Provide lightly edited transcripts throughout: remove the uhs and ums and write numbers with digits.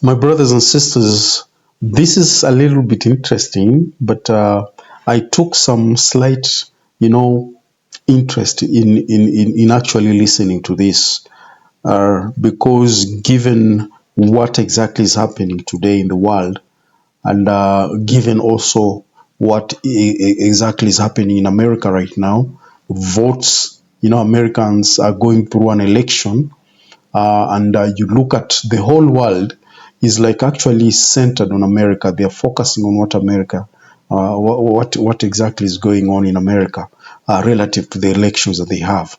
My brothers and sisters, this is a little bit interesting, but I took some slight, interest in actually listening to this because given what exactly is happening today in the world, and given also what exactly is happening in America right now, votes, Americans are going through an election, and you look at the whole world is like actually centered on America. They are focusing on what America, what exactly is going on in America relative to the elections that they have.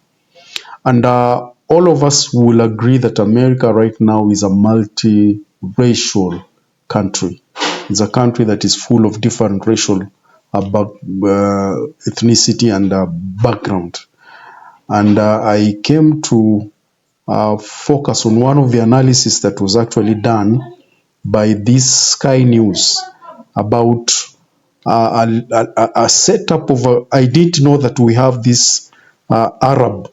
And all of us will agree that America right now is a multi-racial country. It's a country that is full of different racial ethnicity and background. And I came to focus on one of the analysis that was actually done by this Sky News about a setup of I didn't know that we have this Arab,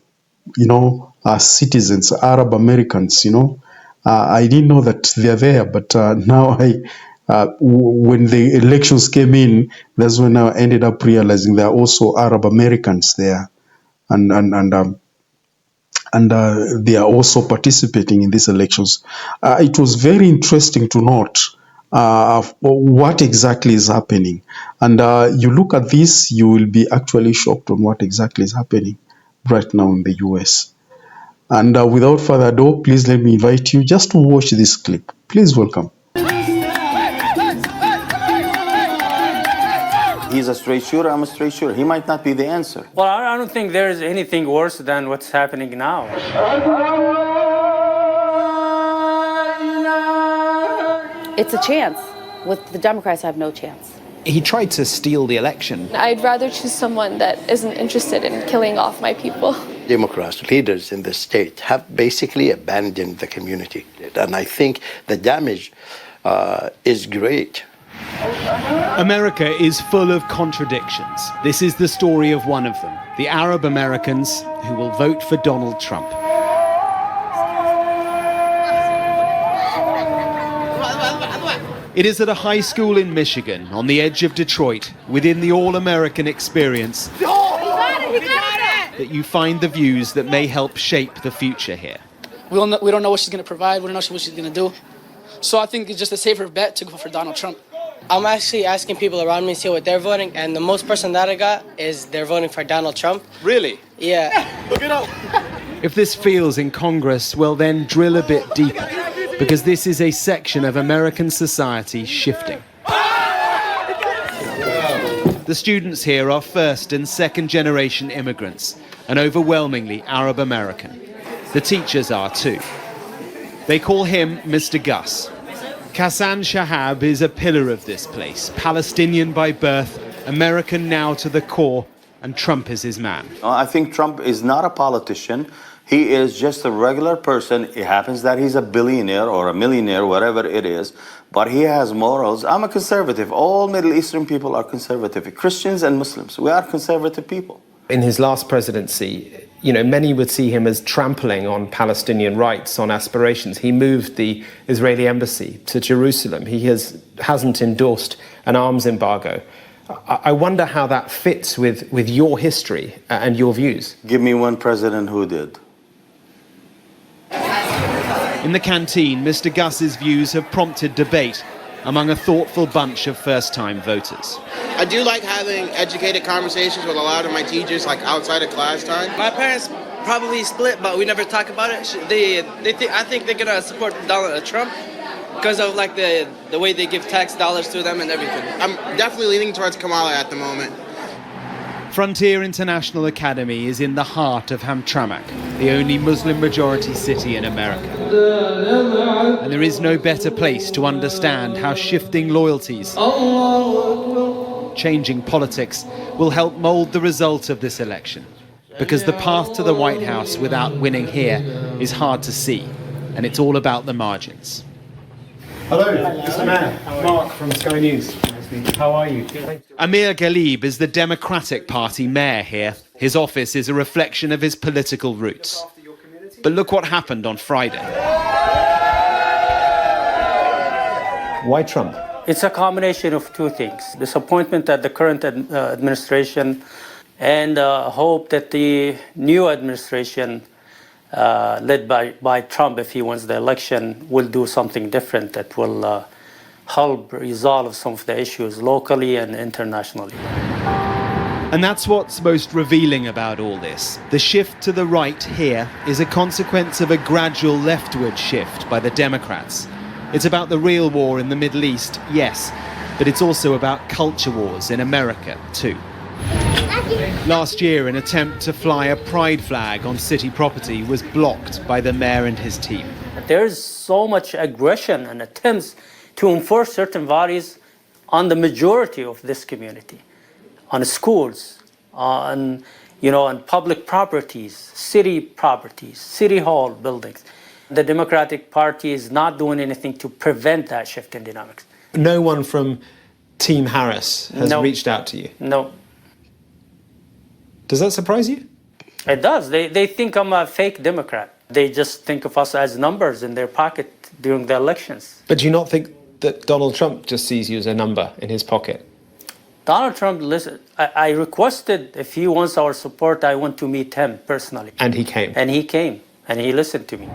citizens, Arab Americans, I didn't know that they're there, but now when the elections came in, that's when I ended up realizing there are also Arab Americans there, and they are also participating in these elections. It was very interesting to note what exactly is happening. And you look at this, you will be actually shocked on what exactly is happening right now in the US. And without further ado, please let me invite you just to watch this clip. Please welcome. He's a straight shooter, I'm a straight shooter. He might not be the answer. Well, I don't think there's anything worse than what's happening now. It's a chance. With the Democrats, I have no chance. He tried to steal the election. I'd rather choose someone that isn't interested in killing off my people. Democrats, leaders in the state, have basically abandoned the community. And I think the damage is great. America is full of contradictions. This is the story of one of them, the Arab Americans who will vote for Donald Trump. It is at a high school in Michigan, on the edge of Detroit, within the all-American experience, that you find the views that may help shape the future here. We don't know what she's going to provide. We don't know what she's going to do. So I think it's just a safer bet to go for Donald Trump. I'm actually asking people around me to see what they're voting, and the most person that I got is they're voting for Donald Trump. Really? Yeah. Look it up. If this feels in Congress, well then drill a bit deeper, because this is a section of American society shifting. The students here are first and second generation immigrants, and overwhelmingly Arab American. The teachers are too. They call him Mr. Gus. Kassan Shahab is a pillar of this place, Palestinian by birth, American now to the core, and Trump is his man. I think Trump is not a politician. He is just a regular person. It happens that he's a billionaire or a millionaire, whatever it is, but he has morals. I'm a conservative. All Middle Eastern people are conservative. Christians and Muslims, we are conservative people. In his last presidency, many would see him as trampling on Palestinian rights, on aspirations. He moved the Israeli embassy to Jerusalem. He hasn't endorsed an arms embargo. I wonder how that fits with your history and your views. Give me one president who did. In the canteen, Mr. Gus's views have prompted debate among a thoughtful bunch of first-time voters. I do like having educated conversations with a lot of my teachers, like outside of class time. My parents probably split, but we never talk about it. I think they're gonna support Donald Trump because of like the way they give tax dollars to them and everything. I'm definitely leaning towards Kamala at the moment. Frontier International Academy is in the heart of Hamtramck, the only Muslim-majority city in America. And there is no better place to understand how shifting loyalties, changing politics, will help mold the result of this election. Because the path to the White House without winning here is hard to see, and it's all about the margins. Hello, Mr. Mayor. Mark from Sky News. How are you? Amir Ghalib is the Democratic Party mayor here. His office is a reflection of his political roots. But look what happened on Friday. Why Trump? It's a combination of two things. Disappointment at the current administration and hope that the new administration led by Trump, if he wins the election, will do something different that will help resolve some of the issues locally and internationally. And that's what's most revealing about all this. The shift to the right here is a consequence of a gradual leftward shift by the Democrats. It's about the real war in the Middle East, yes, but it's also about culture wars in America, too. Last year, an attempt to fly a pride flag on city property was blocked by the mayor and his team. There's so much aggression and attempts to enforce certain values on the majority of this community, on schools, on public properties, city hall buildings. The Democratic Party is not doing anything to prevent that shift in dynamics. No one from Team Harris has reached out to you? No. Does that surprise you? It does. They think I'm a fake Democrat. They just think of us as numbers in their pocket during the elections. But do you not think that Donald Trump just sees you as a number in his pocket? Donald Trump, listen, I requested if he wants our support, I want to meet him personally. And he came. And he came. And he listened to me.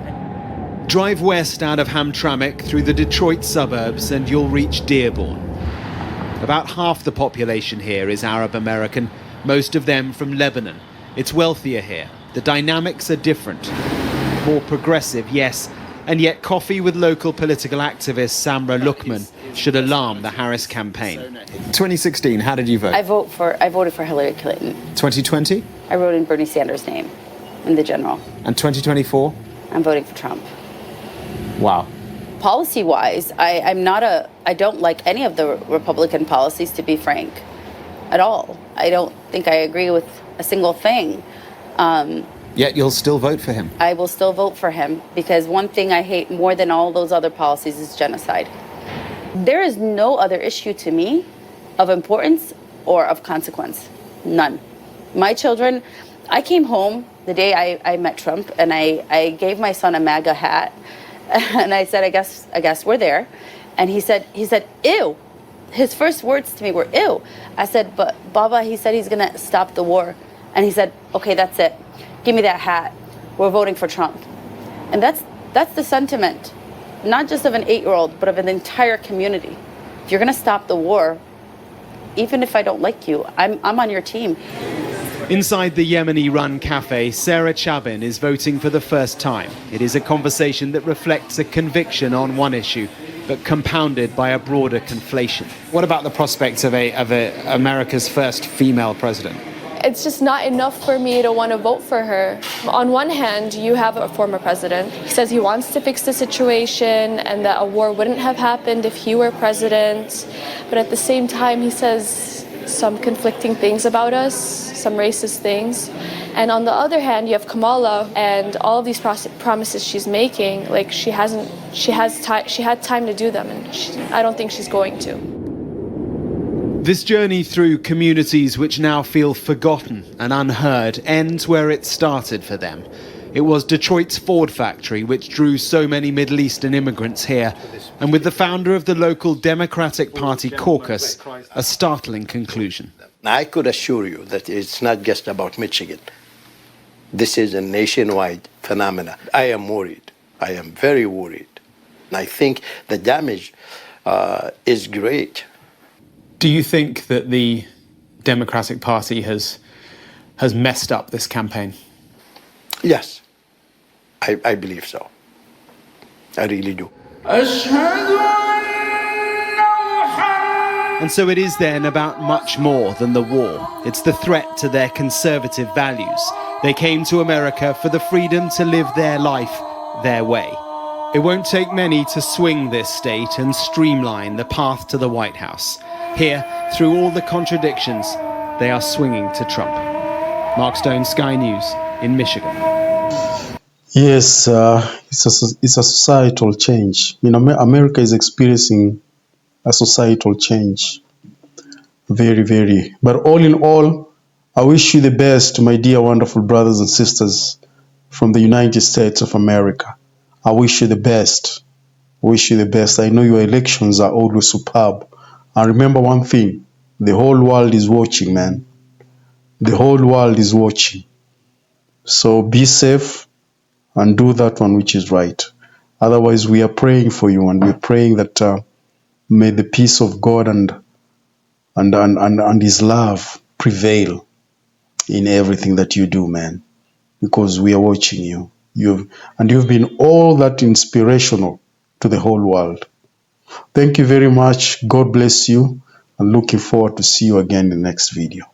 Drive west out of Hamtramck through the Detroit suburbs and you'll reach Dearborn. About half the population here is Arab American, most of them from Lebanon. It's wealthier here. The dynamics are different. More progressive, yes, and yet coffee with local political activist Samra Lukman should alarm the Harris campaign. 2016, how did you vote? I voted for Hillary Clinton. 2020? I wrote in Bernie Sanders' name in the general. And 2024? I'm voting for Trump. Wow. Policy-wise, I don't like any of the Republican policies, to be frank, at all. I don't think I agree with a single thing. Yet you'll still vote for him? I will still vote for him because one thing I hate more than all those other policies is genocide. There is no other issue to me of importance or of consequence. None. My children, I came home the day I met Trump and I gave my son a MAGA hat and I said, I guess we're there. And he said, ew. His first words to me were, ew. I said, but Baba, he said he's gonna stop the war. And he said, okay, that's it. Give me that hat. We're voting for Trump. And that's the sentiment, not just of an 8-year-old, but of an entire community. If you're gonna stop the war, even if I don't like you, I'm on your team. Inside the Yemeni-run cafe, Sarah Chabin is voting for the first time. It is a conversation that reflects a conviction on one issue, but compounded by a broader conflation. What about the prospects of America's first female president? It's just not enough for me to want to vote for her. On one hand, you have a former president. He says he wants to fix the situation and that a war wouldn't have happened if he were president. But at the same time, he says some conflicting things about us, some racist things. And on the other hand, you have Kamala and all of these promises she's making. Like she had time to do them, and I don't think she's going to. This journey through communities which now feel forgotten and unheard ends where it started for them. It was Detroit's Ford factory which drew so many Middle Eastern immigrants here, and with the founder of the local Democratic Party caucus, a startling conclusion. I could assure you that it's not just about Michigan. This is a nationwide phenomenon. I am worried. I am very worried. And I think the damage is great. Do you think that the Democratic Party has messed up this campaign? Yes, I believe so. I really do. And so it is then about much more than the war. It's the threat to their conservative values. They came to America for the freedom to live their life their way. It won't take many to swing this state and streamline the path to the White House. Here, through all the contradictions, they are swinging to Trump. Mark Stone, Sky News, in Michigan. Yes, it's a societal change. America is experiencing a societal change. Very, very. But all in all, I wish you the best, my dear wonderful brothers and sisters from the United States of America. I wish you the best. Wish you the best. I know your elections are always superb. And remember one thing, the whole world is watching, man. The whole world is watching. So be safe and do that one which is right. Otherwise, we are praying for you, and we're praying that may the peace of God and His love prevail in everything that you do, man. Because we are watching you. You've been all that inspirational to the whole world. Thank you very much. God bless you. I'm looking forward to see you again in the next video.